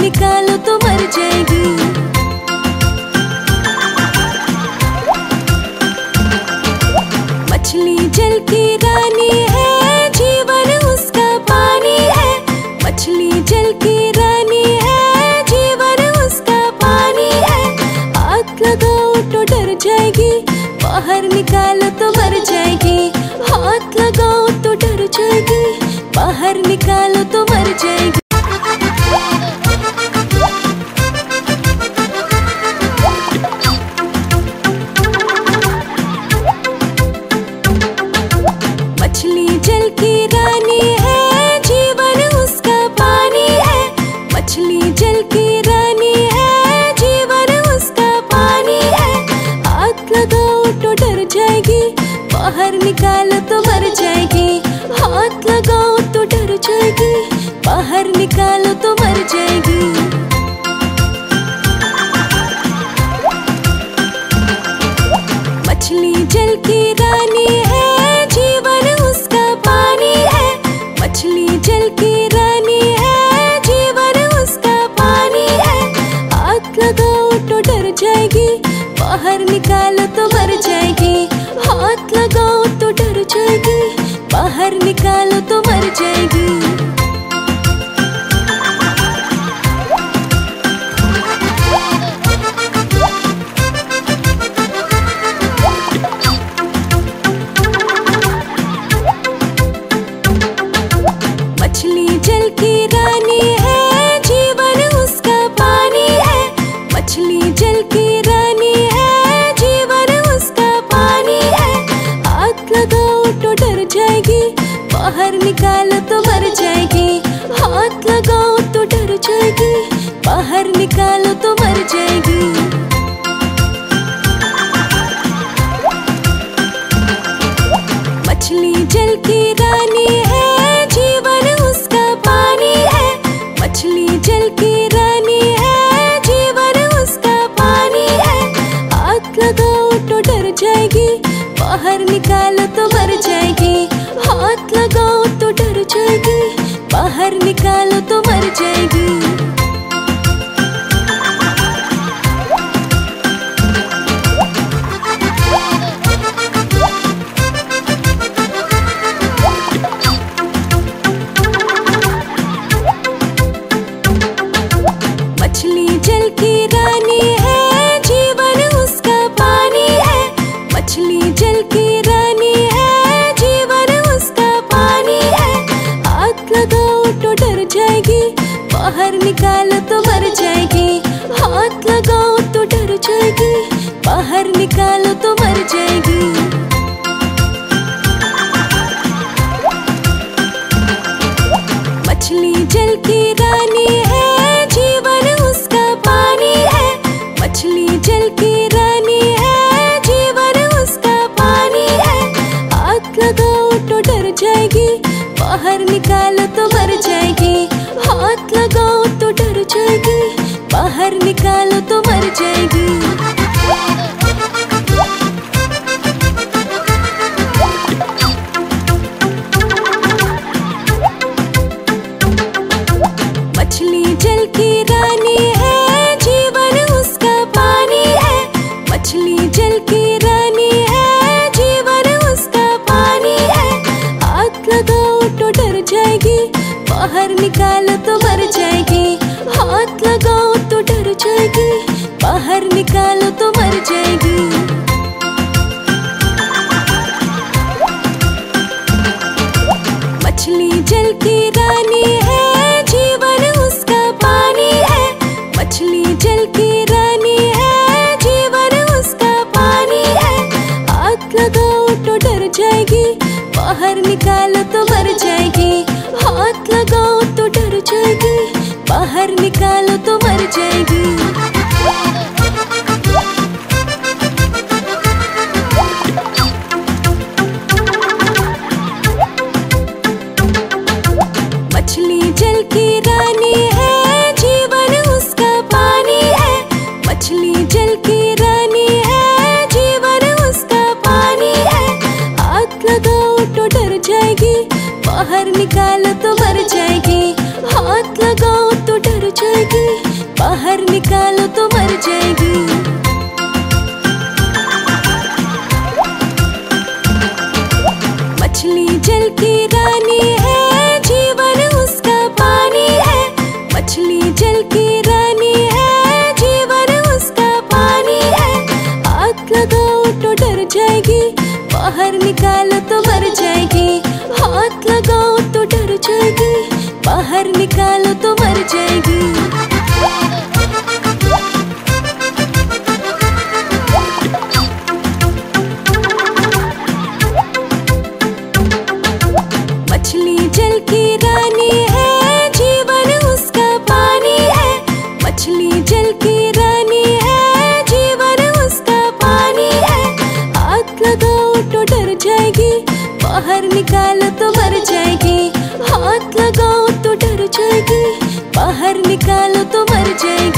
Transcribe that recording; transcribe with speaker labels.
Speaker 1: निकालो तो मर जाएगी। मछली जल की रानी है, जीवन उसका पानी है। मछली जल की रानी है, जीवन उसका पानी है। हाथ लगाओ तो डर जाएगी, बाहर निकालो तो मर जाएगी। हाथ लगाओ तो डर जाएगी, बाहर निकालो तो मर जाएगी। मछली जल की रानी है, जीवन उसका पानी है। मछली जल की रानी है, जीवन उसका पानी है। हाथ लगाओ तो डर जाएगी, बाहर निकालो तो मर जाएगी। हाथ लगाओ तो डर जाएगी, बाहर निकालो तो मर जाएगी। मछली जल की रानी है, जीवन उसका पानी है। मछली जल की रानी है, जीवन उसका पानी है। हाथ लगाओ तो डर जाएगी, बाहर निकालो तो मर जाएगी। हाथ लगाओ तो डर जाएगी, बाहर निकालो तो मर जाएगी। मछली जल की रानी है, जीवन उसका पानी है। मछली जल की रानी है, जीवन उसका पानी है। हाथ लगाओ तो डर जाएगी, बाहर निकालो तो मर जाएगी। हाथ लगाओ तो डर जाएगी, बाहर निकालो तो मर जाएगी। मछली जल की रानी है, जीवन उसका पानी है। मछली जल की रानी है, जीवन उसका पानी है। हाथ लगाओ तो डर जाएगी, बाहर निकालो तो मर जाएगी। हाथ लगाओ तो डर जाएगी, बाहर निकालो तो मर जाएगी। मछली जल की रानी है, जीवन उसका पानी है। मछली जल की रानी है, जीवन उसका पानी है। हाथ लगाओ तो डर जाएगी, बाहर निकालो तो मर जाएगी। हाथ लगाओ तो डर जाएगी, बाहर निकालो तो मर जाएगी। मछली जल की रानी है, जीवन उसका पानी है। मछली जल की रानी है, जीवन उसका पानी है। हाथ लगाओ तो डर जाएगी, बाहर निकालो तो मर जाएगी। हाथ लगाओ तो डर जाएगी, बाहर निकालो तो मर जाएगी। मछली जल की रानी है, जीवन उसका पानी है। मछली जल की रानी है, जीवन उसका पानी है। हाथ लगाओ तो डर जाएगी, बाहर निकालो तो मर जाएगी। हाथ लगाओ तो डर जाएगी, बाहर निकालो तो मर जाएगी। मछली जल की रानी है, जीवन उसका पानी है। मछली जल की रानी है, जीवन उसका पानी है। हाथ लगाओ तो डर जाएगी, बाहर निकालो तो मर जाएगी। हाथ लगाओ तो डर जाएगी, बाहर निकालो तो मर जाएगी। मछली जल की रानी है, जीवन उसका पानी है। मछली जल की रानी है, जीवन उसका पानी है। हाथ लगाओ तो डर जाएगी, बाहर निकालो तो मर जाएगी। हाथ लगाओ तो डर जाएगी, की रानी है, जीवन उसका पानी है। हाथ लगाओ तो डर जाएगी, बाहर निकालो तो मर जाएगी। हाथ लगाओ तो डर जाएगी, बाहर निकालो तो मर जाएगी। मछली जल की रानी है, जीवन उसका पानी है। मछली जल की रानी है, जीवन उसका पानी है। हाथ लगाओ तो डर जाएगी, बाहर निकालो तो मर जाएगी। हाथ लगाओ तो डर जाएगी, बाहर निकालो तो मर जाएगी।